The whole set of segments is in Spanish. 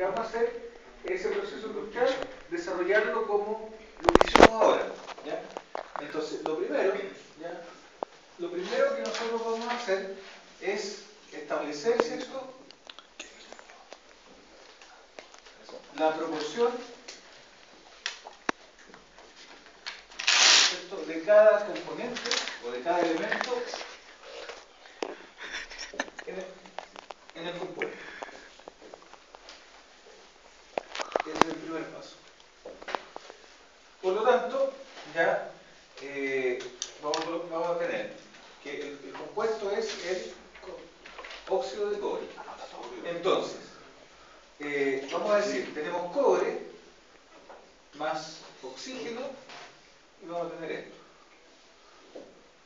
vamos a hacer ese proceso industrial, desarrollarlo como lo que hicimos ahora, ¿ya? Entonces, lo primero que nosotros vamos a hacer es establecer, ¿cierto?, la proporción, ¿cierto?, de cada componente o de cada elemento en el compuesto. Ese es el primer paso. Por lo tanto, ya vamos a tener que el compuesto es el óxido de cobre. Entonces, vamos a decir, tenemos cobre más oxígeno y vamos a tener esto.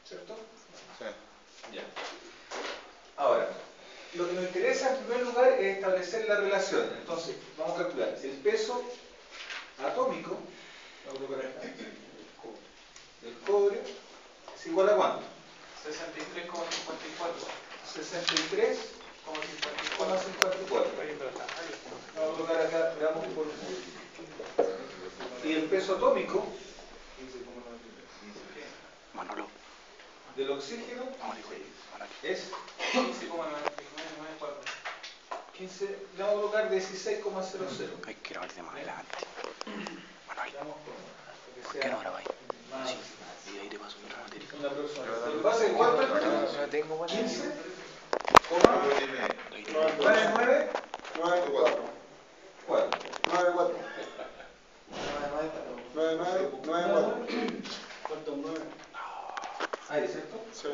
¿Cierto? Sí. Ya. Ahora, lo que nos interesa en primer lugar es establecer la relación. Entonces, vamos a calcular el peso atómico, vamos a colocar acá, del cobre, es igual a ¿cuánto? 63,54. 63,54. Vamos a colocar acá, veamos por... Y el peso atómico Manolo. del oxígeno es 15,994. 15, le vamos a colocar 16,00. Hay que grabar de más adelante. Manuel, Veamos ¿por qué no grabáis? más. Sí, y ahí te paso otra materia. Una persona. Lo que pasa es que ¿cuánto es? No tengo más. 15, Ahí te 99, 94. 4. 94. 99. Falta un 9. Ahí, ¿cierto? Sí.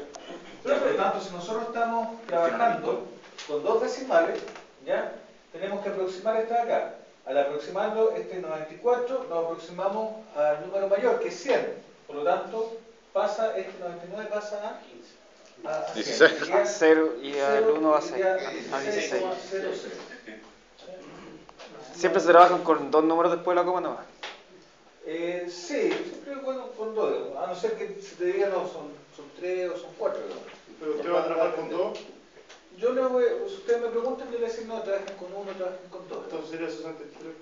Ya, por lo tanto, si nosotros estamos trabajando con dos decimales, ya tenemos que aproximar esta de acá. Al aproximarlo, este 94, nos aproximamos al número mayor, que es 100. Por lo tanto, pasa este 99 pasa a 15. A 100. A 0 y al 1 va a ser a 16. 16,00. Siempre se trabajan con dos números después de la coma nomás. Sí, siempre bueno con dos, digamos. A no ser que se te diga no, son 3 o son 4. ¿Pero usted va a trabajar con 2? Yo no voy, si ustedes me preguntan, yo les decir no, trabajen con 1, trabajen con 2. Entonces sería 63.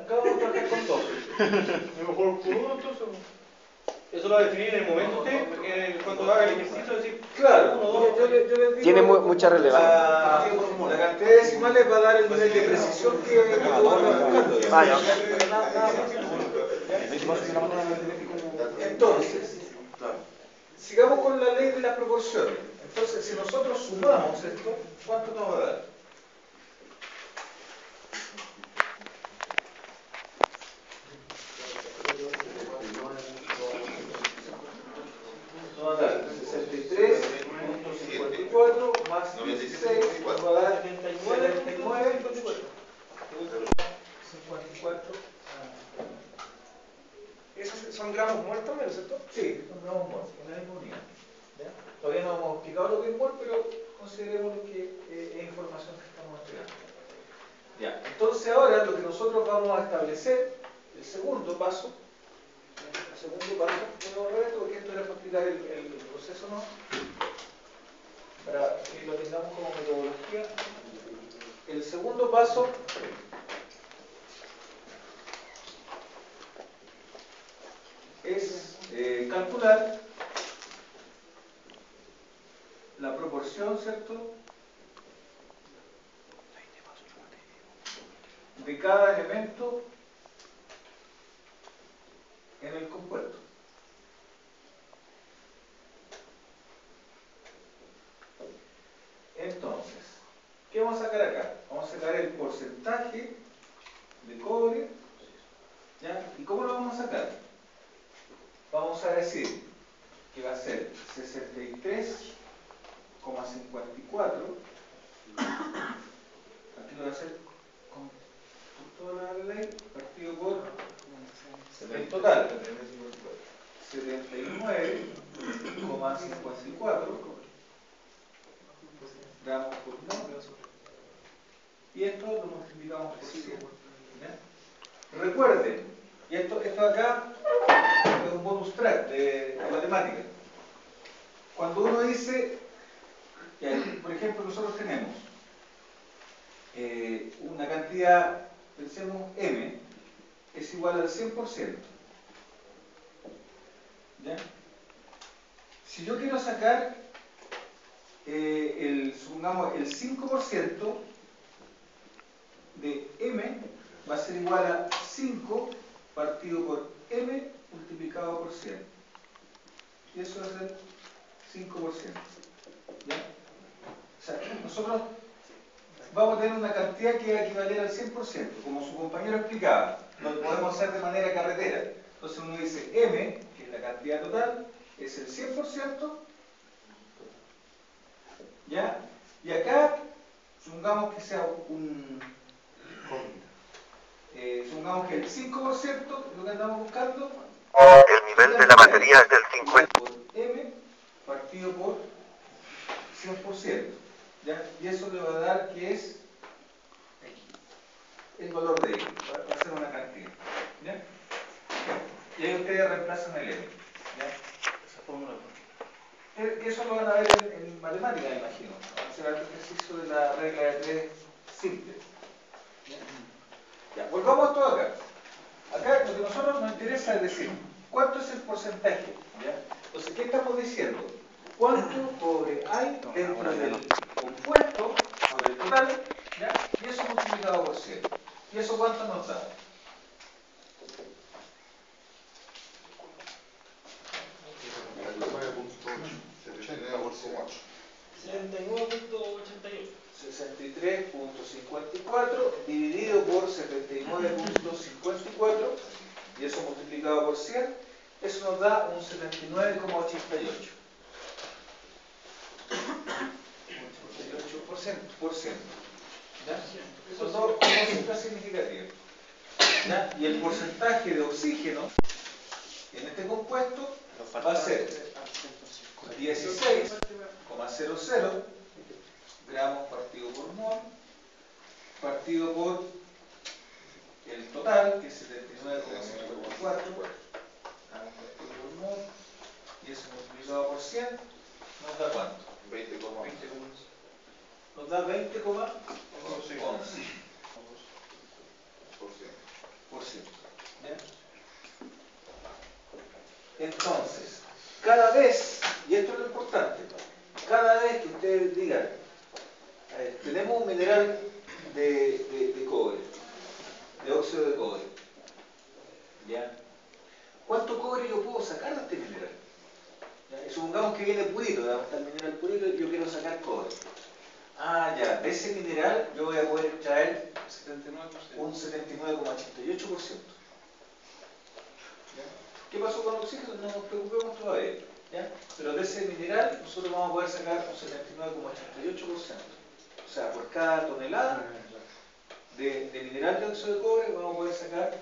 Acá vamos a trabajar con 2. Mejor con 1 entonces. Eso lo va a definir en el momento usted, porque cuando haga el ejercicio, decir, Claro, yo les digo, Tiene mucha relevancia. la cantidad de decimales va a dar el nivel de precisión que tú vas a buscando. Vaya. Entonces, sigamos con la ley de las proporciones. Entonces, si nosotros sumamos esto, ¿cuánto nos va a dar? Nos va a dar 63,54 más 16, nos va a dar 79,54. ¿esos son gramos muertos, ¿no es cierto? Sí, son gramos mol, en la misma unidad. ¿Ya? Todavía no hemos explicado lo que es mol, pero consideremos que es información que estamos entregando. Ya. Entonces ahora lo que nosotros vamos a establecer, el segundo paso, bueno, Roberto, porque esto era para explicar el proceso, ¿no? Para que lo tengamos como metodología. El segundo paso es calcular la proporción, ¿cierto?, de cada elemento en el compuesto. Entonces, ¿qué vamos a sacar acá? Vamos a sacar el porcentaje de cobre, ¿ya? ¿Y cómo lo vamos a sacar? Vamos a decir que va a ser 63,54. Aquí lo voy a hacer con toda la ley, partido por el total, 79,54 gramos por mol, y esto lo multiplicamos por 100. ¿Ya? Recuerden, y esto acá es un bonus track de matemática. Cuando uno dice, por ejemplo, nosotros tenemos una cantidad, pensemos M, es igual al 100%. ¿Ya? Si yo quiero sacar, supongamos, el 5% de M, va a ser igual a 5 partido por M multiplicado por 100. Y eso va a ser 5%. ¿Ya? O sea, nosotros vamos a tener una cantidad que va a equivaler al 100%, como su compañero explicaba. Lo podemos hacer de manera carretera. Entonces uno dice M, que es la cantidad total, es el 100%. ¿Ya? Y acá, supongamos que sea supongamos que el 5% lo que andamos buscando. El nivel de la batería es del 50. Por M partido por 100%. ¿Ya? Y eso le va a dar que es el valor de X. Va a ser una cantidad. ¿Ya? Y ahí ustedes reemplazan el M. ¿Ya? Esa fórmula. Eso lo van a ver en matemáticas, me imagino. Va a ser el ejercicio de la regla de 3 simple. ¿Ya? Ya, volvamos a todo acá. Acá lo que a nosotros nos interesa es decir, ¿cuánto es el porcentaje? ¿Ya? Entonces, ¿qué estamos diciendo? ¿Cuánto cobre hay dentro del compuesto sobre el total? ¿Ya? Y eso multiplicado por 100. ¿Y eso cuánto nos da? $69.88. 63.54 dividido por 79.54 y eso multiplicado por 100, eso nos da un 79,88. 88%. ¿Ya? Son dos cifras significativas. ¿Ya? Y el porcentaje de oxígeno en este compuesto va a ser 16,00 gramos partido por mol partido por el total, que es 79,54 gramos partido por mol, y eso multiplicado por 100 nos da ¿cuánto? 20. Nos da 20,11%. ¿Ya? Entonces, cada vez, y esto es lo importante, cada vez que ustedes digan, tenemos un mineral de cobre, de óxido de cobre, ¿ya? ¿Cuánto cobre yo puedo sacar de este mineral? ¿Ya? Y supongamos que viene purito, está el mineral purito y yo quiero sacar cobre. Ah, ya, de ese mineral yo voy a poder extraer un 79,88%. ¿Qué pasó con el oxígeno? No nos preocupemos todavía. ¿Ya? Pero de ese mineral nosotros vamos a poder sacar un 79,88%. O sea, por cada tonelada de mineral de óxido de cobre vamos a poder sacar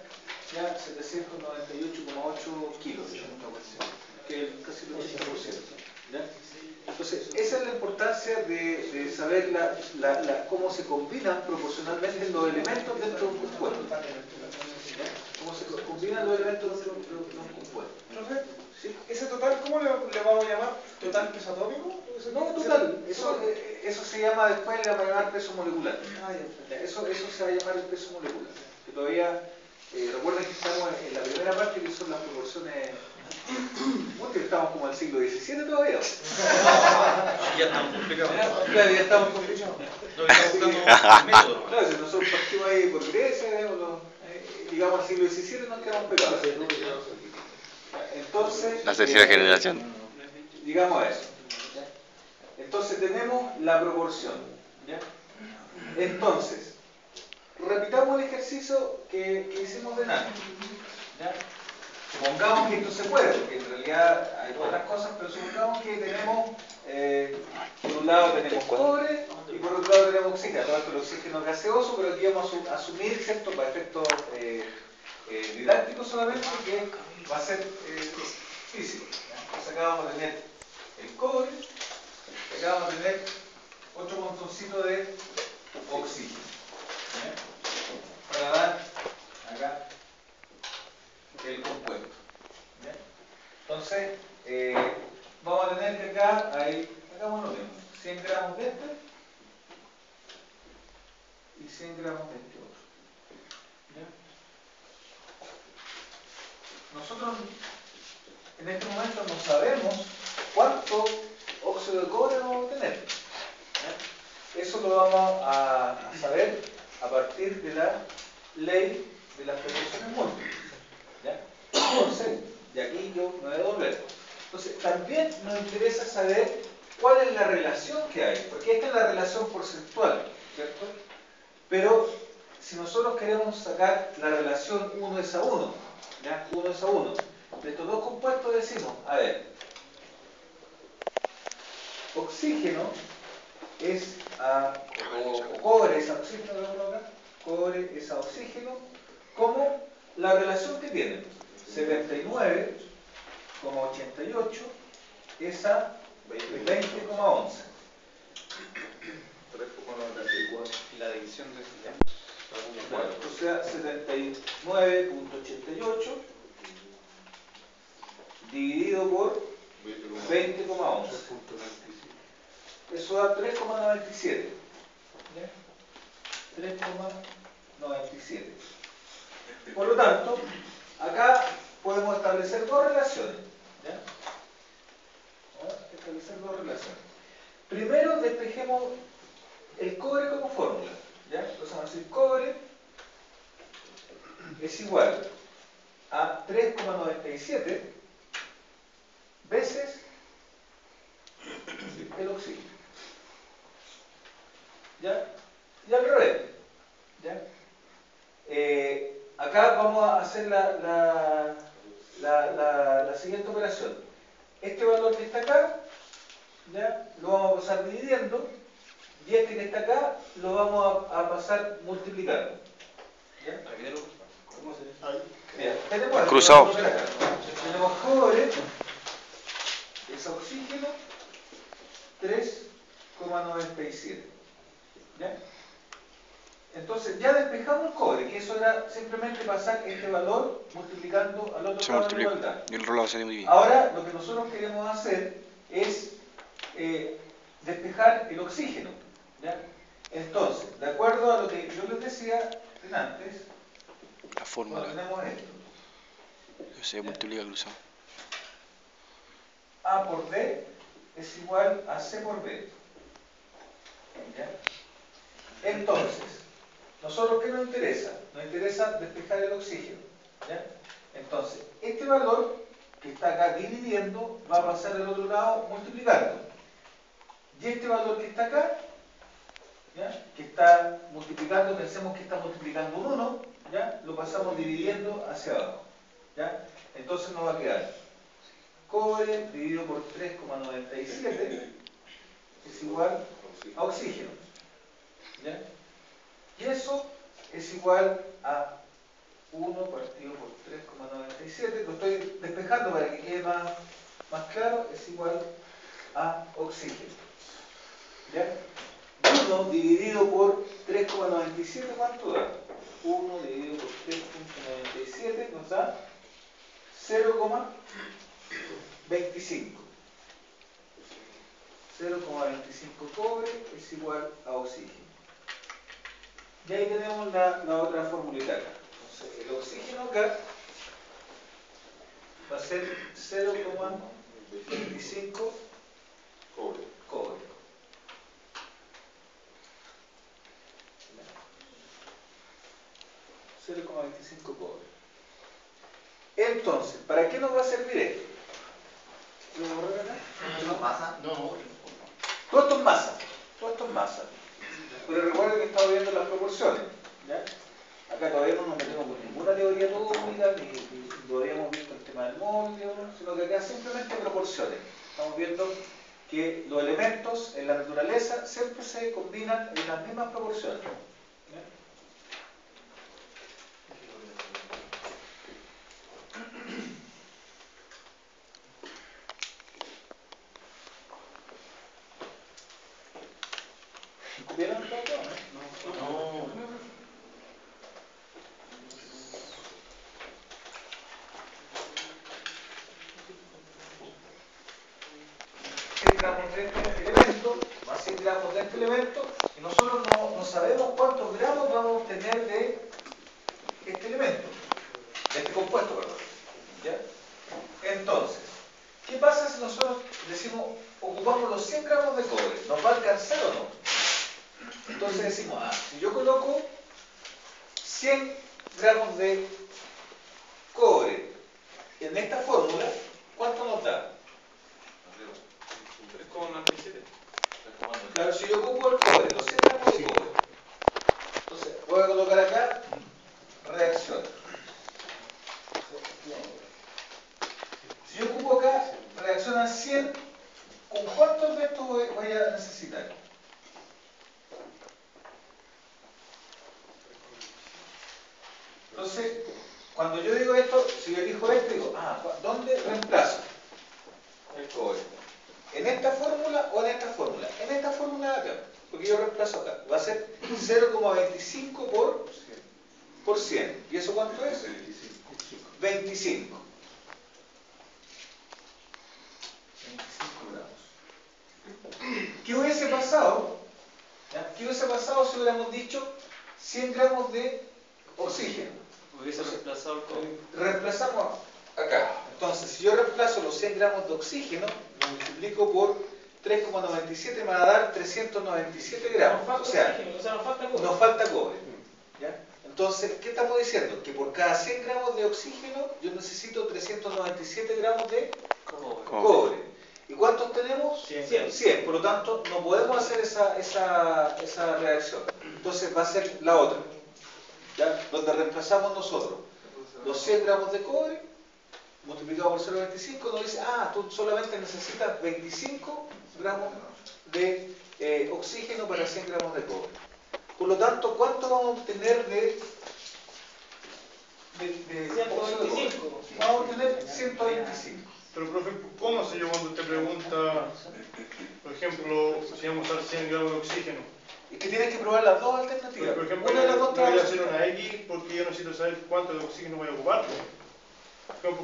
ya 798,8 kilos, que es casi el 80%. ¿Ya? Entonces, esa es la importancia de saber cómo se combinan proporcionalmente los elementos dentro de un compuesto. ¿Ya? Cómo se combinan los elementos dentro de un compuesto. Entonces, ¿Sí? ¿ese total cómo le vamos a llamar? ¿Total peso atómico? No, total. Eso se llama, después le vamos a llamar peso molecular. Eso se va a llamar el peso molecular. Que todavía, recuerden que estamos en la primera parte, que son las proporciones. Porque estamos como en el siglo XVII todavía. Ya estamos complicados. Claro, ya estamos complicados. No, estamos buscando el método. Claro, si nosotros partimos ahí por Grecia, llegamos al siglo XVII y nos quedamos pegados. Entonces, La tercera generación. digamos eso. ¿Ya? Entonces tenemos la proporción. ¿Ya? Entonces, repitamos el ejercicio que hicimos de nano. ¿Ya? Supongamos que esto se puede, porque en realidad hay otras cosas, pero supongamos que tenemos, por un lado tenemos cobre y por otro lado tenemos oxígeno. El oxígeno es gaseoso, pero aquí vamos a asumir, ¿cierto?, para efectos didácticos solamente, que va a ser físico. ¿Ya? Entonces acá vamos a tener el cobre, y acá vamos a tener otro montoncito de oxígeno. ¿Ya? Para dar acá el compuesto. ¿Ya? Entonces, vamos a tener que acá, hagamos lo mismo, 100 gramos de este, y y 100 gramos de este otro. ¿Ya? Nosotros en este momento no sabemos cuánto óxido de cobre vamos a tener. ¿Ya? Eso lo vamos a saber a partir de la ley de las proporciones múltiples. ¿Ya? Entonces, de aquí yo me voy a devolver. Entonces, también nos interesa saber cuál es la relación que hay, porque esta es la relación porcentual, ¿cierto? Pero si nosotros queremos sacar la relación 1 es a 1, ¿ya? 1 es a 1, de estos dos compuestos decimos, a ver, oxígeno es a, o cobre es a oxígeno, acá, cobre es a oxígeno, como la relación que tienen, 79,88 es a 20,11. Y la división de ese O sea, 79,88 dividido por 20,11. Eso da 3,97. 3,97. Por lo tanto, acá podemos establecer dos relaciones. ¿Ya? Vamos a establecer dos relaciones. Primero, despejemos el cobre como fórmula. ¿Ya? Entonces vamos a decir cobre es igual a 3,97 veces el oxígeno. ¿Ya? Y al revés. ¿Ya? Acá vamos a hacer la siguiente operación. Este valor que está acá, ¿ya? Lo vamos a pasar dividiendo, y este que está acá lo vamos a pasar multiplicando. ¿Ya? Bien, tenemos Cruzado. Tenemos cobre es oxígeno 3,97. ¿Ya? Entonces ya despejamos el cobre, que eso era simplemente pasar este valor multiplicando al otro Se lado de la multiplica. igualdad. Y el rolado se divide. Ahora lo que nosotros queremos hacer es despejar el oxígeno. ¿Ya? Entonces, de acuerdo a lo que yo les decía antes, La fórmula. tenemos esto. Se multiplica cruzado. A por D es igual a C por B. ¿Ya? Entonces, ¿nosotros qué nos interesa? Nos interesa despejar el oxígeno. ¿Ya? Entonces, este valor que está acá dividiendo va a pasar al otro lado multiplicando. Y este valor que está acá, ¿ya? Que está multiplicando, pensemos que está multiplicando un 1, ¿ya? Lo pasamos dividiendo hacia abajo. ¿Ya? Entonces nos va a quedar cobre dividido por 3,97 es igual a oxígeno. ¿Ya? Y eso es igual a 1 partido por 3,97. Lo estoy despejando para que quede más claro. Es igual a oxígeno. ¿Ya? 1 dividido por 3,97, ¿cuánto da? 1 dividido por 3,97 nos da 0,25. 0,25 cobre es igual a oxígeno. Y ahí tenemos la otra formulita acá. Entonces, el oxígeno acá va a ser 0,25 cobre. 0,25 cobre. Entonces, ¿para qué nos va a servir esto? ¿Lo voy a borrar acá? ¿No pasa? No. Todo esto es masa. Todo esto es masa. Pero recuerden que estamos viendo las proporciones. ¿Ya? Acá todavía no nos metemos con ninguna teoría atómica, ni todavía hemos visto el tema del molde, sino que acá simplemente proporciones. Estamos viendo que los elementos en la naturaleza siempre se combinan en las mismas proporciones. ¿Ya? ¿Vieron todo? No. 100 gramos de este elemento más 100 gramos de este elemento y nosotros no sabemos cuántos gramos vamos a obtener de este elemento, de este compuesto, perdón. ¿Ya? Entonces, ¿qué pasa si nosotros decimos, ocupamos los 100 gramos de cobre? ¿Nos va a alcanzar o no? Entonces decimos, si yo coloco 100 gramos de cobre en esta fórmula, ¿cuánto nos da? 3,97. Claro, si yo ocupo el cobre, los 100 gramos de cobre, entonces voy a colocar acá reacción. Si yo ocupo acá reacciona 100, ¿con cuántos de estos voy a necesitar? Entonces, cuando yo digo esto, si yo elijo esto, digo, ¿dónde reemplazo el cobre? ¿En esta fórmula o en esta fórmula? En esta fórmula de acá, porque yo reemplazo acá. Va a ser 0,25 por 100. ¿Y eso cuánto es? 25. 25 gramos. ¿Qué hubiese pasado? ¿Qué hubiese pasado si hubiéramos dicho 100 gramos de oxígeno? Hubiese reemplazado el cobre. Reemplazamos acá. Entonces, si yo reemplazo los 100 gramos de oxígeno, lo multiplico por 3,97 me va a dar 397 gramos. Nos falta oxígeno, o sea, nos falta cobre. Nos falta cobre. ¿Ya? Entonces, ¿qué estamos diciendo? Que por cada 100 gramos de oxígeno yo necesito 397 gramos de cobre. ¿Y cuántos tenemos? 100. Por lo tanto, no podemos hacer esa reacción. Entonces va a ser la otra. ¿Ya? Donde reemplazamos nosotros los 100 gramos de cobre multiplicado por 0,25 nos dice, tú solamente necesitas 25 gramos de oxígeno para 100 gramos de cobre. Por lo tanto, ¿cuánto vamos a obtener de 125? Vamos a obtener 125. Pero, profe, ¿cómo se yo cuando te pregunta, por ejemplo, si vamos a usar 100 gramos de oxígeno? Es que tienes que probar las dos alternativas. Por ejemplo, una de las dos no voy a trabajas. hacer una X porque yo necesito saber cuánto de oxígeno voy a ocupar.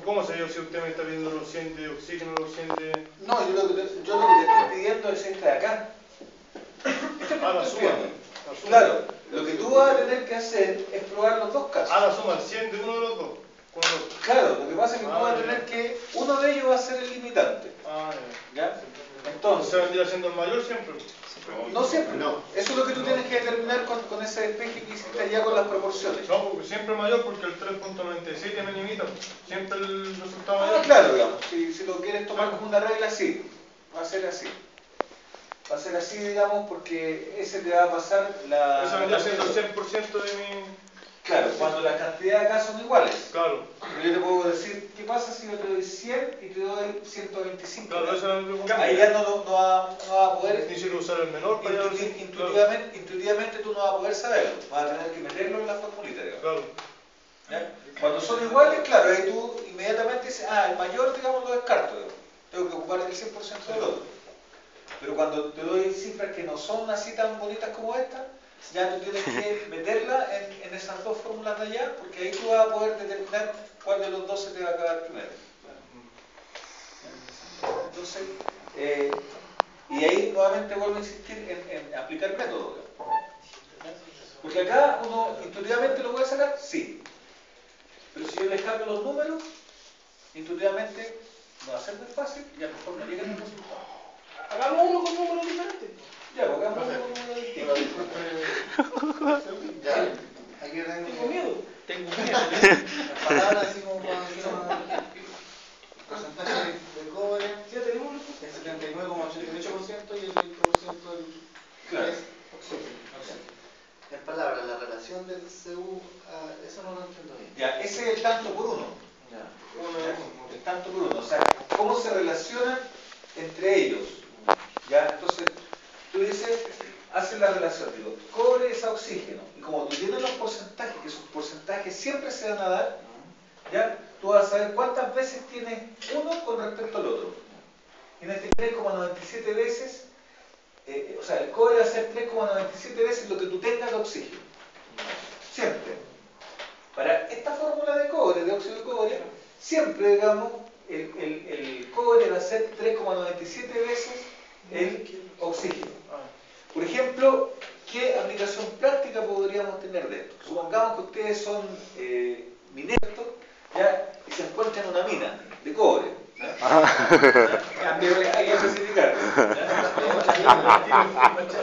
¿Cómo sé yo si usted me está pidiendo los 100 de oxígeno, los 100 de...? No, yo lo que te estoy pidiendo es este de acá. La suma. Claro, lo que tú vas a tener que hacer es probar los dos casos. La suma, el 100 de uno de los dos. Con los dos. Claro, lo que pasa es que tú vas a tener que... Uno de ellos va a ser el limitante. ¿Ya? ¿Se Entonces, vendría siendo el mayor siempre? no siempre. No. Eso es lo que tú tienes que determinar con ese despeje que hiciste allá con las proporciones. No, porque siempre mayor porque el 3,97 me limita. Siempre el resultado mayor. Claro, digamos. Si lo quieres tomar como una regla, sí. Va a ser así. Va a ser así, digamos, porque ese te va a pasar la... Eso vendría siendo el 100% de mi... Claro, cuando las cantidades acá son iguales. Claro. Pero yo te puedo decir, ¿qué pasa si yo te doy 100 y te doy 125? Claro, eso es lo que Ahí ya no va a poder... Necesito usar el menor para Intuitivamente tú no vas a poder saberlo. Vas a tener que meterlo en la formulita, digamos. Claro. ¿Ya? Cuando son iguales, claro, ahí tú inmediatamente dices, el mayor, digamos, lo descarto, digamos. Tengo que ocupar el 100% del otro. Pero cuando te doy cifras que no son así tan bonitas como esta, ya tú tienes que meterla en esas dos fórmulas de allá, porque ahí tú vas a poder determinar cuál de los dos se te va a acabar primero. Entonces, y ahí nuevamente vuelvo a insistir en aplicar el método. Porque acá uno intuitivamente lo puede sacar, sí. Pero si yo les cambio los números, intuitivamente no va a ser muy fácil y a lo mejor no llegan al resultado. Hagamos uno con números diferentes. Ya, porque hagamos uno con números distintos. Ya, aquí Tengo miedo. las palabras así como para porcentaje de cobre, Ya tenemos el 79,88% y el 20% del Claro. es oxígeno. En palabras, la relación del CU, eso no lo entiendo bien. Ya, ese es el tanto por uno. Ya. El tanto por uno. O sea, cómo se relacionan entre ellos. Ya, entonces, tú dices, haces la relación, digo, cobre es a oxígeno. Y como tú tienes los porcentajes, que sus porcentajes siempre se van a dar, ya, tú vas a saber cuántas veces tienes uno con respecto al otro. Tienes 3,97 veces, o sea, el cobre va a ser 3,97 veces lo que tú tengas de oxígeno. Siempre. Para esta fórmula de cobre, de óxido de cobre, siempre, digamos, el cobre va a ser 3,97 veces el oxígeno. Por ejemplo, ¿qué aplicación práctica podríamos tener de esto? Supongamos que ustedes son mineros, ¿ya? Y se encuentran en una mina de cobre. ¿Ya? Hay que especificar.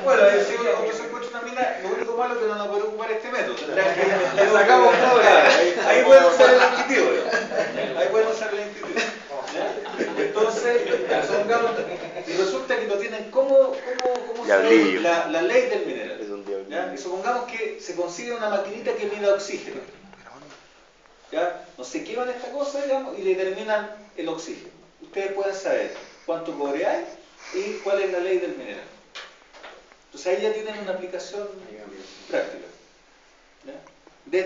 Bueno, si uno se encuentra en una mina, lo único malo es que no van a poder ocupar este método. Le sacamos cobre. Ahí pueden usar el intuitivo. Ahí pueden usar el intuitivo. Entonces, supongamos, y resulta que no tienen cómo saber la ley del mineral. ¿Ya? Y supongamos que se consigue una maquinita que mida oxígeno. ¿Ya? No se queman esta cosa, digamos, y le determinan el oxígeno. Ustedes pueden saber cuánto cobre hay y cuál es la ley del mineral. Entonces ahí ya tienen una aplicación práctica. ¿Ya? De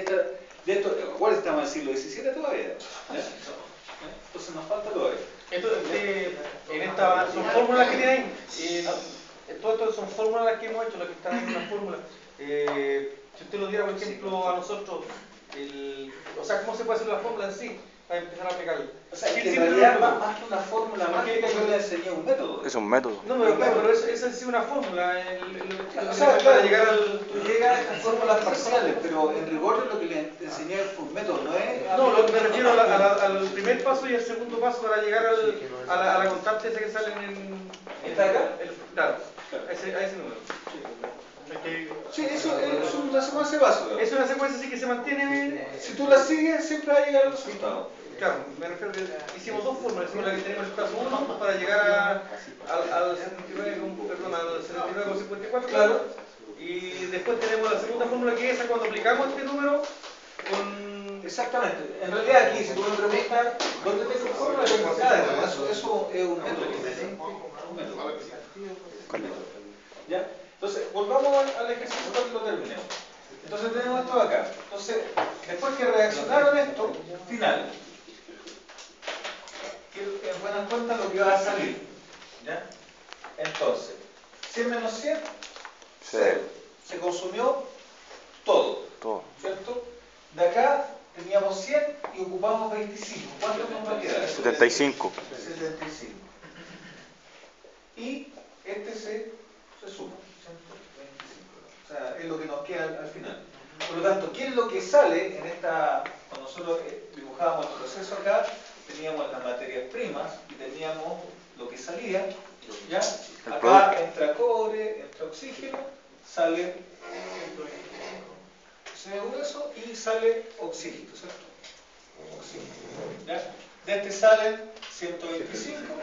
esto, igual estamos en el siglo XVII todavía. ¿Ya? Entonces nos falta todavía. En esta son fórmulas que tienen ahí. Todo esto son fórmulas que hemos hecho, las que están en una fórmula. Si usted lo diera, por ejemplo, a nosotros, o sea, ¿cómo se puede hacer la fórmula en sí? Para empezar a aplicarla. O sea, que en realidad más que una fórmula mágica, yo le enseñé un método. Es un método. No, pero claro, pero eso es sí una fórmula. O sea, para llegar tú llegas a estas fórmulas parciales, pero en rigor lo que le enseñé fue un método, no es... No, me refiero al primer paso y al segundo paso para llegar a la constante esa que sale en... ¿Está acá? Claro, a ese número. Sí, eso es una secuencia básica. Es una secuencia así que se mantiene... Si tú la sigues, siempre va a llegar al resultado. Claro, me refiero que hicimos dos fórmulas. Hicimos la que tenemos en el caso 1 para llegar al 79,54. Claro. Y después tenemos la segunda fórmula que es esa cuando aplicamos este número con... Exactamente. En realidad aquí, si tú me preguntas, ¿dónde tengo la fórmula? Tengo acá. Eso es un método. Un método. ¿Ya? Entonces, volvamos al ejercicio para que lo terminemos. Entonces tenemos esto acá. Entonces, después que reaccionaron esto, final, que en buena cuenta lo que va a salir. ¿Ya? Entonces, 100 menos 100, 0. Se consumió todo. ¿Cierto? De acá teníamos 100 y ocupamos 25. ¿Cuánto nos va a quedar? 75. 75. Y este se suma. 125. O sea, es lo que nos queda al final. Por lo tanto, ¿qué es lo que sale en esta... Cuando nosotros dibujábamos el proceso acá, teníamos las materias primas y teníamos lo que salía, ¿ya? Acá entra cobre, entra oxígeno, sale CO2 y sale oxígeno, ¿cierto? Oxígeno, ¿ya? De este salen 125,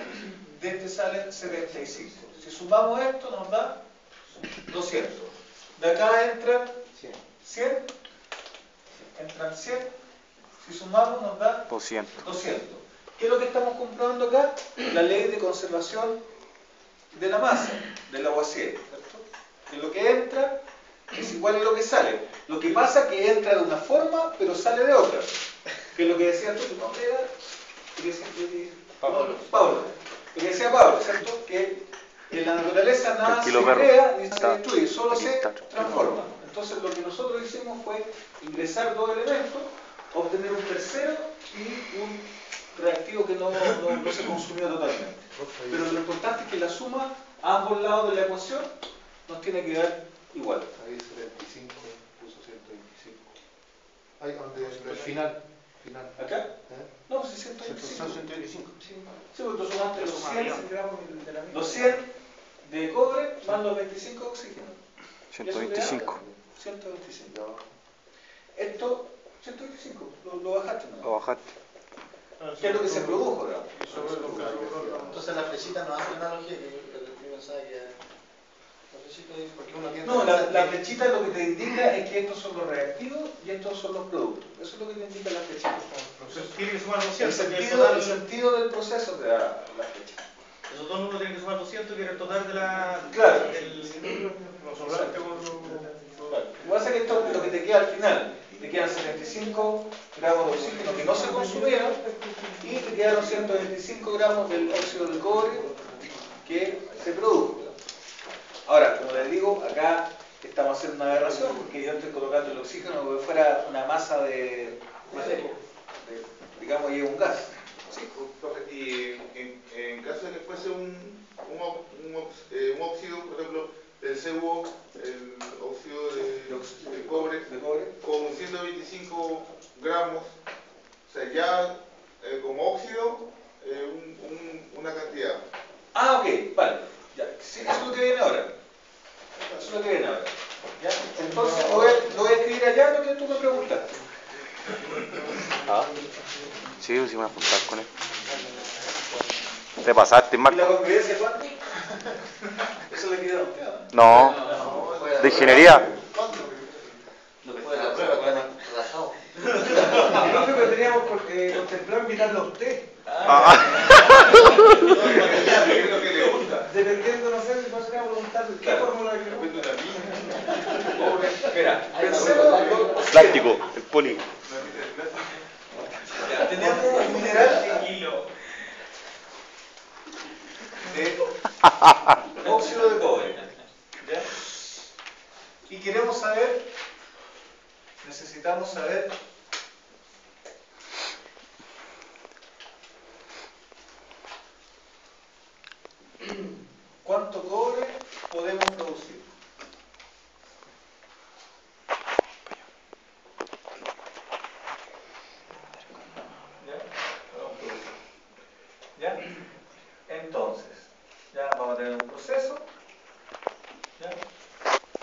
de este salen 75. Si sumamos esto nos da 200. De acá entran 100, entran 100, si sumamos nos da 200. 200. ¿Qué es lo que estamos comprobando acá? La ley de conservación de la masa, del Lavoisier, ¿cierto? Que lo que entra es igual a lo que sale. Lo que pasa es que entra de una forma, pero sale de otra. Que es lo que decía tú, ¿no? Pablo. Lo que decía Pablo, ¿cierto? Que en la naturaleza nada se crea ni se destruye, solo se transforma. Entonces lo que nosotros hicimos fue ingresar dos elementos, obtener un tercero y un reactivo que no se consumió totalmente. Pero lo importante es que la suma a ambos lados de la ecuación nos tiene que dar igual. Ahí 75 puso 125. Ahí donde el final. ¿Acá? No, pues 125. Sí, porque tú sumaste los 100 de cobre más los 25 de oxígeno. 125. 125. Esto, 125, lo bajaste, ¿no? Lo bajaste. ¿Qué es lo que se produjo, digamos? Entonces la flechita no hace analogía, yo pensaba que la flechita es porque uno tiene... No, la flechita lo que te indica es que estos son los reactivos y estos son los productos. Eso es lo que te indica la flechita. Tiene que sumar 200. El sentido del proceso te da la flecha. Esos dos números tienen que sumar 200, que era el total de la... Claro. No sobraste con... Lo que pasa es que esto es lo que te queda al final. Te quedan 75 gramos de oxígeno que no se consumieron y te quedaron 125 gramos del óxido de cobre que se produjo. Ahora, como les digo, acá estamos haciendo una aberración porque yo estoy colocando el oxígeno como si fuera una masa de digamos, y un gas. ¿Sí? Y en caso de que fuese un óxido, por ejemplo, el CO, el óxido de cobre de cobre. con 125 gramos, o sea, ya como óxido, una cantidad. Ah, ok, vale. Ya. Sí, eso es lo que viene ahora. Eso es lo que viene ahora. ¿Ya? Entonces lo voy a escribir allá lo que tú me preguntaste. Ah. Sí, sí me voy a juntar con él. Te pasaste, ¿Y Marco. la congruencia cuánto? Eso le queda a usted, No, de ingeniería. Después de la prueba, están relajados. Profe, pero teníamos contemplado invitarlo a usted. ¿Qué es lo que le gusta? Dependiendo, no sé, si nos iba a preguntar qué fórmula que Depende de la mina. Mira, pensemos Plástico, el poli. Ya, tenemos un mineral de óxido de cobre. ¿Ya? Y queremos saber, necesitamos saber cuánto cobre podemos producir. ¿Ya? Entonces, ya vamos a tener un proceso. ¿Ya?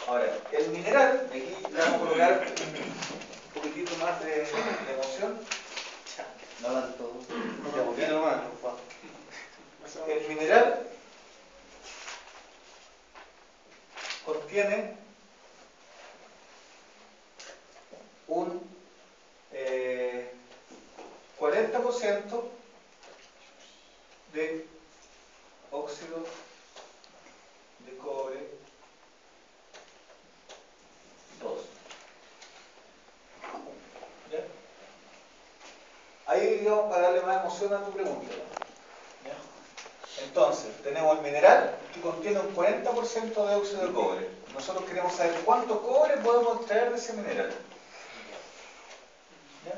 Ahora, el mineral, aquí le vamos a colocar un poquitito más de emoción. no tanto. Un poquito más, por favor. El mineral contiene un 40% de óxido de cobre 2. ¿Ya? Ahí, digamos, para darle más emoción a tu pregunta. ¿Ya? Entonces, tenemos el mineral que contiene un 40% de óxido de cobre. Nosotros queremos saber cuánto cobre podemos extraer de ese mineral. ¿Ya?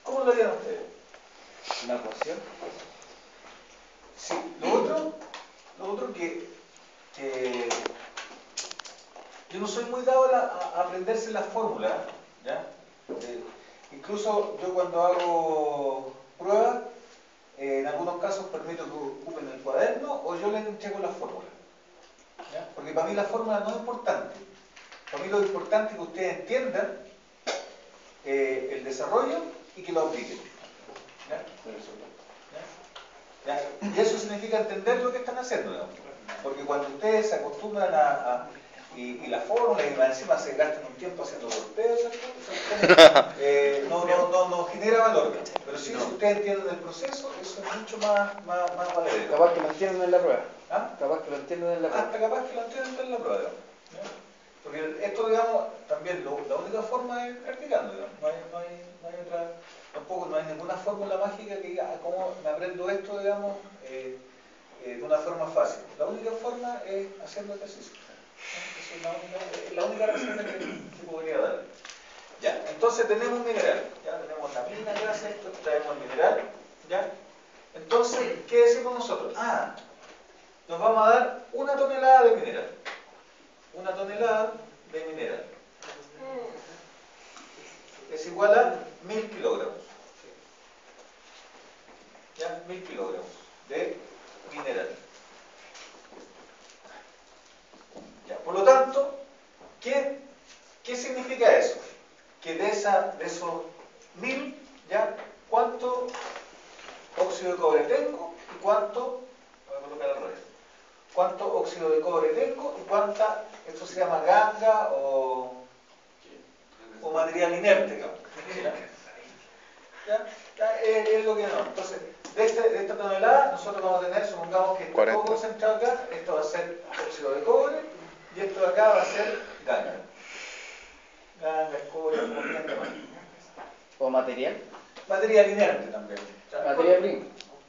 ¿Cómo lo harían ustedes? ¿Una ecuación? Sí, lo otro que yo no soy muy dado a aprenderse las fórmulas, ¿ya? Incluso yo cuando hago pruebas, en algunos casos permito que ocupen el cuaderno o yo les entrego las fórmulas. ¿Ya? Porque para mí la fórmula no es importante. Para mí lo importante es que ustedes entiendan el desarrollo y que lo apliquen. ¿Ya? ¿Ya? Y eso significa entender lo que están haciendo, ¿no? Porque cuando ustedes se acostumbran y la fórmula y encima se gastan un tiempo haciendo sorteos, no genera valor. Pero si ustedes entienden el proceso, eso es mucho más valedero. Capaz que lo entienden en la prueba. ¿Ah? Capaz que lo entienden en la prueba. Hasta capaz que lo entienden en la prueba. ¿Ya? Porque esto, digamos, también la única forma es practicando, digamos. No hay otra, tampoco no hay ninguna fórmula mágica que diga cómo me aprendo esto, digamos, de una forma fácil. La única forma es haciendo ejercicio. Esa es la única receta que podría dar. Ya, entonces tenemos un mineral, ya tenemos la mina, gracias a esto traemos el mineral, ya. Entonces, ¿qué decimos nosotros? Nos vamos a dar 1 tonelada de mineral. 1 tonelada de mineral es igual a 1000 kilogramos. ¿Ya? 1000 kilogramos de mineral. ¿Ya? Por lo tanto, ¿qué significa eso? Que de esos 1000, ¿ya? ¿Cuánto óxido de cobre tengo y cuánto, voy a colocar al revés, cuánto óxido de cobre tengo y cuánta, esto se llama ganga o material inerte, digamos. ¿Ya? Es lo que no. Entonces, de esta tonelada, nosotros vamos a tener, supongamos que está todo concentrado acá, esto va a ser óxido de cobre y esto de acá va a ser ganga. Ganga, cobre, corriente, ¿O material? material inerte también. Materia prima.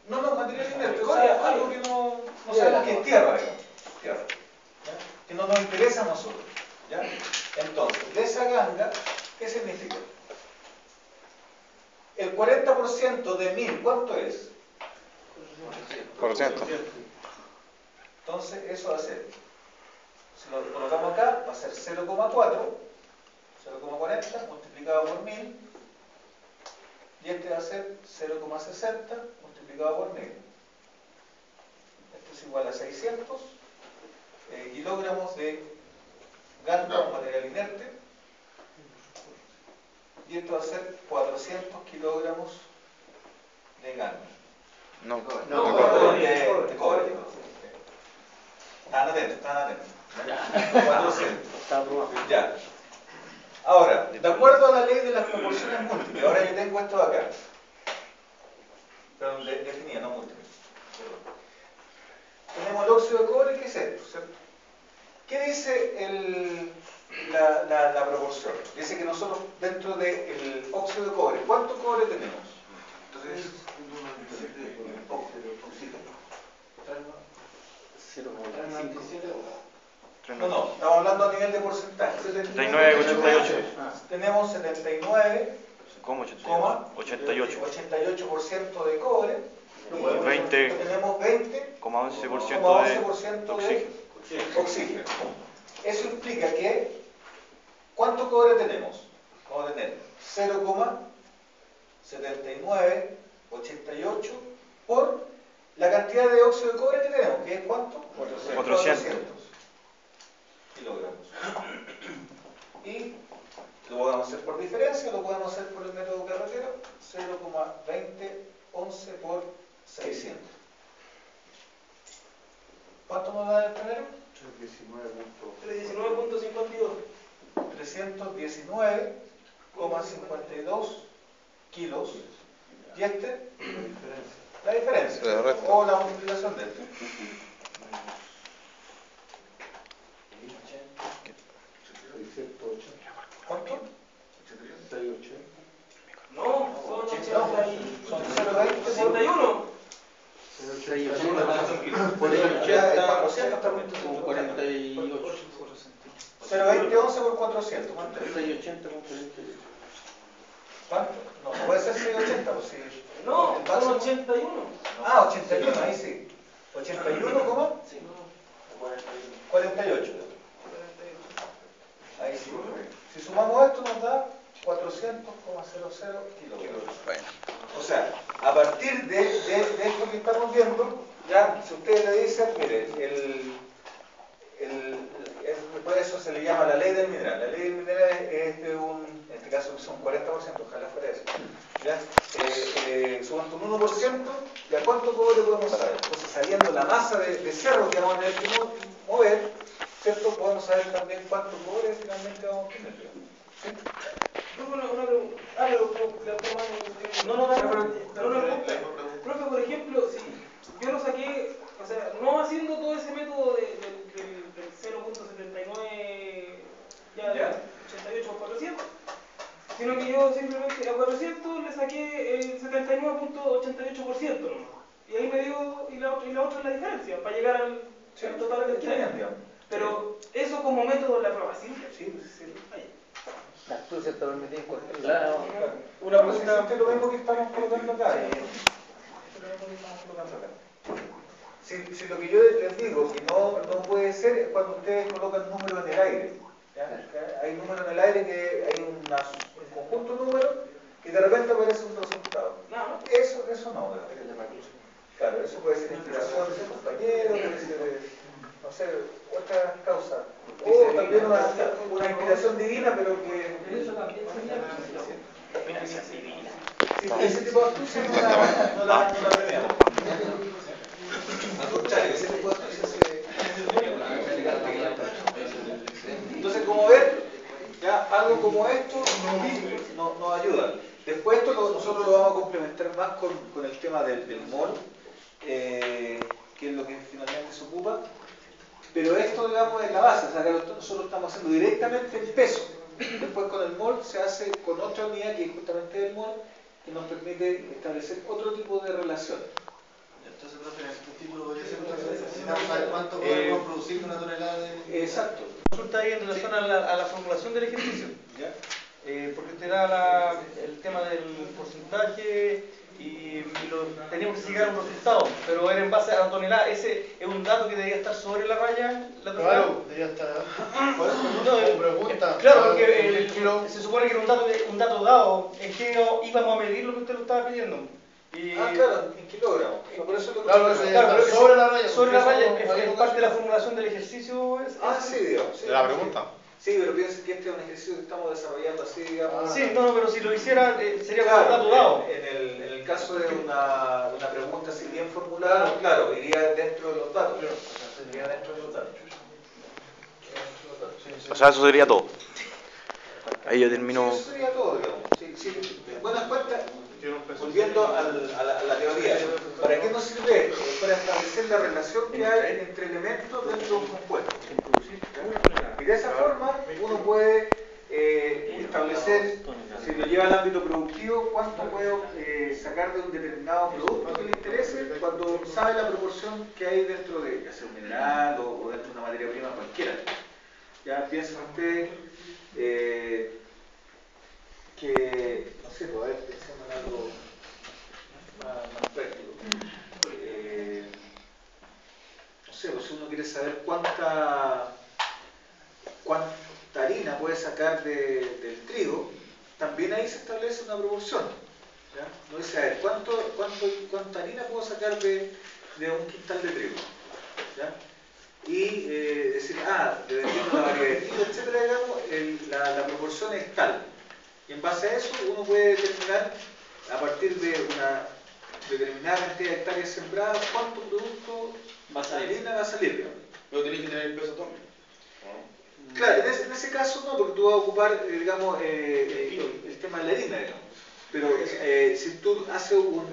No, material inerte, o sea, algo que no sabemos que es tierra, digamos. Tierra. ¿Ya? Que no nos interesa a nosotros. ¿Ya? Entonces, de esa ganga, ¿qué significa? El 40% de 1000, ¿cuánto es? Por ciento. Entonces, eso va a ser, si lo colocamos ser 0,40 multiplicado por 1000, y este va a ser 0,60 multiplicado por 1000. Esto es igual a 600 kilogramos de galva o material inerte, y esto va a ser 400 kilogramos de galva. No. De cobre. Están atentos. 400. Ya. Ahora, de acuerdo a la ley de las proporciones múltiples, ahora yo tengo esto de acá. Pero definida, no múltiples. Tenemos el óxido de cobre, que es esto, ¿cierto? ¿Qué dice la proporción? Dice que nosotros dentro del óxido de cobre, ¿cuánto cobre tenemos? Entonces, no, estamos hablando a nivel de porcentaje. 39,88. Tenemos 79,88% ¿Cómo 88? de cobre. 20,11% Tenemos 20,11% de oxígeno. de oxígeno. Eso implica que, ¿cuánto cobre tenemos? Vamos a tener 0,7988 por la cantidad de óxido de cobre que tenemos, que es ¿cuánto? 400 kilogramos. Y lo podemos hacer por diferencia, lo podemos hacer por el método carretero, 0,2011 por 600. ¿Cuánto nos da el primero? 19.52. 319,52 kilos. ¿Y este? La diferencia. La resta. O la multiplicación de este. ¿Cuánto? No, son 80 Son 0,20 por 61. por el 80 está muy 0,2011 por 400. ¿Cuánto? 680 con 48. ¿Cuánto? No, puede ser 680, pues sí. No, El son máximo. 81. Ah, 81, ahí sí. 81,48. Ahí sí. Si sumamos esto nos da 400,00 kilogramos. Bueno. O sea, a partir de esto que estamos viendo, ya, si ustedes le dicen, mire, por eso se le llama la ley del mineral. La ley del mineral es de en este caso son 40%, ojalá fuera eso. ¿Ya? Suban un 1%, ¿ya cuánto cobre podemos saber? Entonces, sabiendo la masa de cerro que vamos a tener que mover, ¿cierto? Podemos saber también cuánto cobre finalmente vamos a tener. ¿Sí? Una pregunta. Una pregunta. Profe, por ejemplo, si yo lo saqué, o sea, no haciendo todo ese método del 0.79, ya, 88 por 400, sino que yo simplemente a 400 le saqué el 79.88% nomás. Y ahí me dio, y la otra es la diferencia, para llegar al total del que hay. Pero eso como método en la prueba, ¿sí? Sí. La astucia está permitida en cualquier lado. Una pregunta, es lo mismo que estamos colocando acá. Si lo que yo les digo que no puede ser es cuando ustedes colocan números en el aire. ¿Ya? Hay números en el aire que hay un conjunto de números y de repente aparece un resultado. Eso no. Claro, eso puede ser inspiración de su compañero, puede ser, no sé, otra causa. O también una inspiración divina, pero que... eso también sería Sí, ese tipo de astucia no la premiamos. Al contrario, ese tipo de astucia Entonces, como ven, ya algo como esto nos ayuda. Después esto nosotros lo vamos a complementar más con el tema del mol, que es lo que finalmente se ocupa. Pero esto, digamos, es la base. O sea, que nosotros lo estamos haciendo directamente en peso. Después con el mol se hace con otra unidad, que es justamente el mol, que nos permite establecer otro tipo de relación. Entonces, profe, en este título voy a hacer necesitamos saber cuánto podemos producir una tonelada de... Exacto. Consulta ahí en relación a la formulación del ejercicio. ¿Ya? Porque te da el tema del porcentaje y teníamos que llegar a un resultado, pero era en base a la tonelada. Ese es un dato que debería estar sobre la raya, la tonelada. Claro, debería estar. No, Pregunta. claro, porque el kilo. se supone que era un dato dado, en que íbamos a medir lo que usted lo estaba pidiendo. Y, claro, en kilogramos. Por eso lo que Claro, pero pero sobre la raya. sobre la raya, Porque es parte de la formulación del ejercicio. sí, digamos. Sí, La pregunta. Sí, pero piensen que este es un ejercicio que estamos desarrollando así, digamos. Sí, no, pero si lo hiciera sería como Claro, dato dado. en el caso de una pregunta así bien formulada, claro, iría dentro de los datos. Iría dentro de los datos. O sea, eso sería todo. Ahí yo termino. Sí, eso sería todo, digamos. Sí, en buenas cuentas, volviendo a la teoría, ¿para qué nos sirve? Para establecer la relación que hay entre elementos dentro de un compuesto. Y de esa forma uno puede establecer, si lo lleva al ámbito productivo, cuánto puedo sacar de un determinado producto que le interese cuando sabe la proporción que hay dentro de, ya sea un mineral o dentro de una materia prima cualquiera. Ya piensen ustedes que, no sé, pues, pensemos en algo más práctico. No sé, pues si uno quiere saber cuánta harina puede sacar del trigo, también ahí se establece una proporción. ¿Ya? Uno dice, a ver, ¿cuánta harina puedo sacar de un quintal de trigo? ¿Ya? Y decir, dependiendo de la variedad de trigo, etcétera, digamos, la proporción es tal. Y en base a eso uno puede determinar, a partir de una determinada cantidad de hectáreas sembradas, cuánto producto de harina va a salir. Digamos. Pero tenés que tener el peso atómico. Claro, en ese caso no, porque tú vas a ocupar, digamos, el tema de la harina, digamos. Pero si tú haces un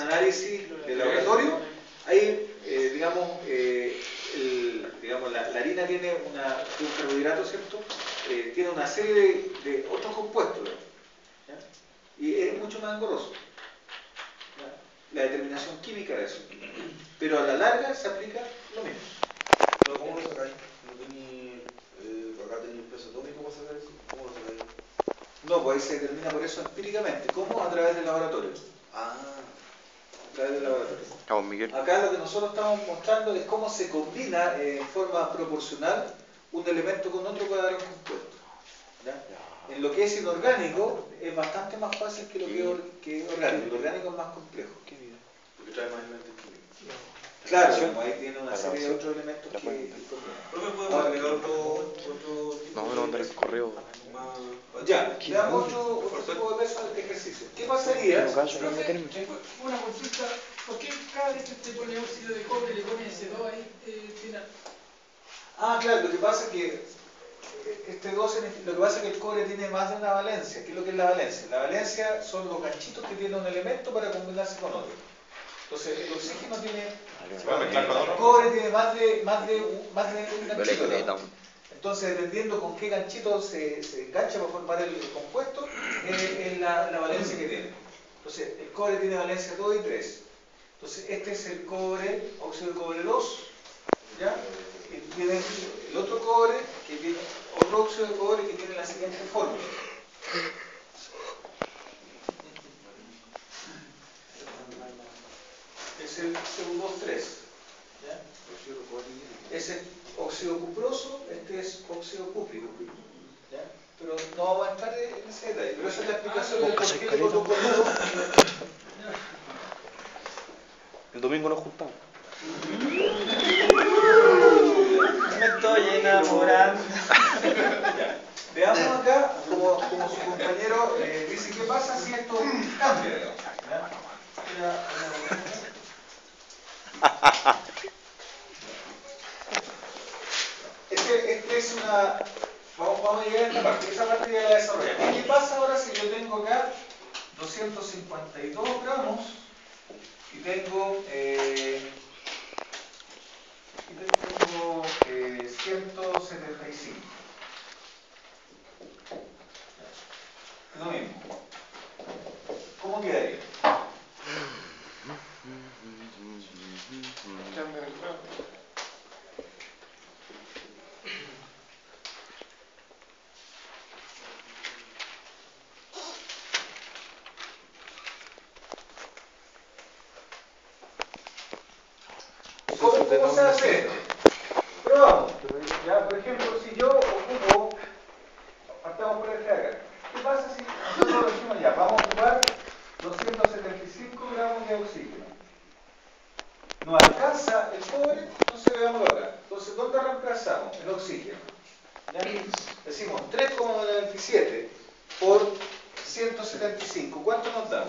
análisis de laboratorio, ahí, digamos, la harina tiene un carbohidrato, ¿cierto? Tiene una serie de otros compuestos, ¿ya? Y es mucho más engorroso, ¿ya? La determinación química de eso. Pero a la larga se aplica lo mismo. Pero ¿cómo lo sacáis? Acá tenéis el peso atómico para sacar eso. ¿Cómo lo sacáis? No, pues ahí se determina por eso empíricamente. ¿Cómo? A través del laboratorio. A través del laboratorio. Vamos, Miguel. Acá lo que nosotros estamos mostrando es cómo se combina en forma proporcional un elemento con otro para dar un compuesto. ¿Ya? En lo que es inorgánico es bastante más fácil que lo que es orgánico. Lo orgánico es más complejo. Porque trae más elementos químicos. Claro, como ahí tiene una serie de otros elementos que ¿Profe, podemos agregar otro No, me lo mandaré el correo. más? Ya, veamos otro tipo de peso de ejercicio. ¿Qué pasaría? Una consulta, ¿por qué cada vez que usted pone óxido de cobre le pone S2 ahí? Claro, lo que pasa es que lo que pasa es que el cobre tiene más de una valencia. ¿Qué es lo que es la valencia? La valencia son los ganchitos que tiene un elemento para combinarse con otro. Entonces, el oxígeno tiene. El cobre tiene más de un ganchito. Entonces, dependiendo con qué ganchito se engancha para formar el compuesto, es la valencia que tiene. Entonces, el cobre tiene valencia 2 y 3. Entonces, este es el cobre, óxido de cobre 2, ¿ya? Y tiene el otro cobre, que tiene otro óxido de cobre que tiene la siguiente fórmula. Es el CU2,3. ¿Ya? Ese es óxido cuproso, este es óxido cúprico. ¿Ya? Pero no vamos a entrar en ese detalle. Pero esa es la explicación del por qué le coloco El domingo nos juntamos. Me estoy enamorando. Ya. Veamos acá, como su compañero dice, ¿qué pasa si esto cambia? ¿Ya? Este es una. Vamos a llegar a esta parte. Esa parte ya la desarrollamos. ¿Qué pasa ahora si yo tengo acá 252 gramos y tengo 175? Lo mismo. ¿Cómo quedaría? ¿Cómo se hace esto? Probamos. Ya, por ejemplo, si yo ocupo, partamos por este de acá. ¿Qué pasa si nosotros decimos ya, vamos a ocupar 275 gramos de oxígeno? Nos alcanza el cobre, entonces veámoslo acá. Entonces, ¿dónde reemplazamos el oxígeno? ¿Ya? Decimos 3,97 por 175. ¿Cuánto nos da?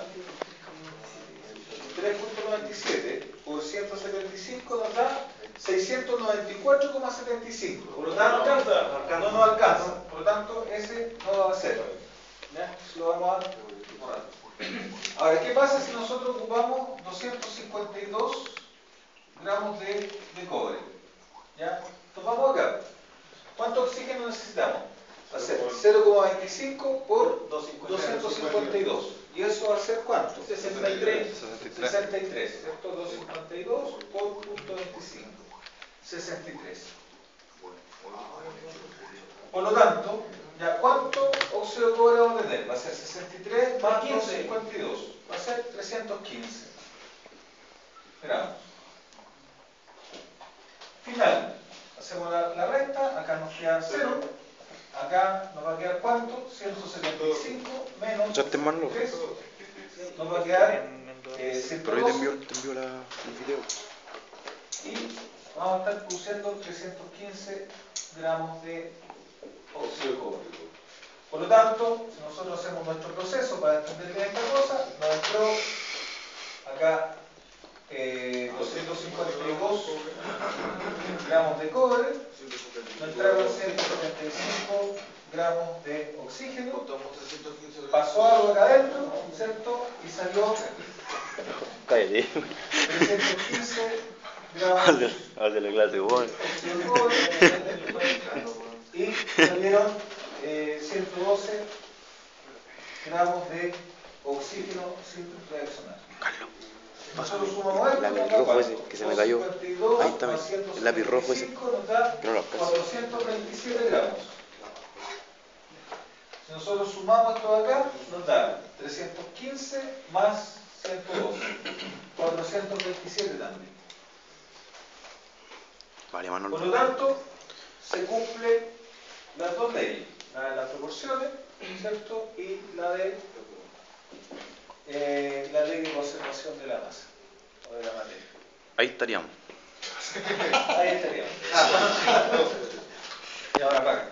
3,97 por 175 nos da 694,75. Por lo tanto, no nos alcanza. Por lo tanto, ese no va a ser. ¿Ya? Lo vamos a borrar. Ahora, ¿qué pasa si nosotros ocupamos 252 gramos de cobre? ¿Ya? Entonces vamos acá. ¿Cuánto oxígeno necesitamos? Va a ser 0,25 por 252. ¿Y eso va a ser cuánto? 63. 63, ¿cierto? 252 por punto 25. 63. Por lo tanto, ¿ya cuánto óxido de cobre vamos a tener? Va a ser 63 más 252. Va a ser 315 gramos. Final. Hacemos la resta. Acá nos queda 0. Acá nos va a quedar ¿cuánto? 175 menos 3. Nos va a quedar 112. Pero ahí te envió el video. Y vamos a estar produciendo 315 gramos de óxido de cobre. Por lo tanto, si nosotros hacemos nuestro proceso para entender bien esta cosa, nos entró acá 252 gramos de cobre, nos entraron 175 gramos de oxígeno, pasó algo acá adentro, ¿cierto? Y salió 315 gramos de la clase, bueno. óxido de cobre y salieron 112 gramos de oxígeno sin reaccionar. Nosotros sumamos esto, El lápiz rojo ese que se me cayó. Ahí está, el lápiz rojo ese. Nos da Que no lo alcanzo. 427 gramos. Si nosotros sumamos esto de acá, nos da 315 más 112. 427 también. Vale, Manolo. Por lo tanto, se cumple las dos leyes. La de las proporciones, ¿cierto? Y la de la ley de conservación de la masa o de la materia. Ahí estaríamos. Ahí estaríamos. Y ahora acá.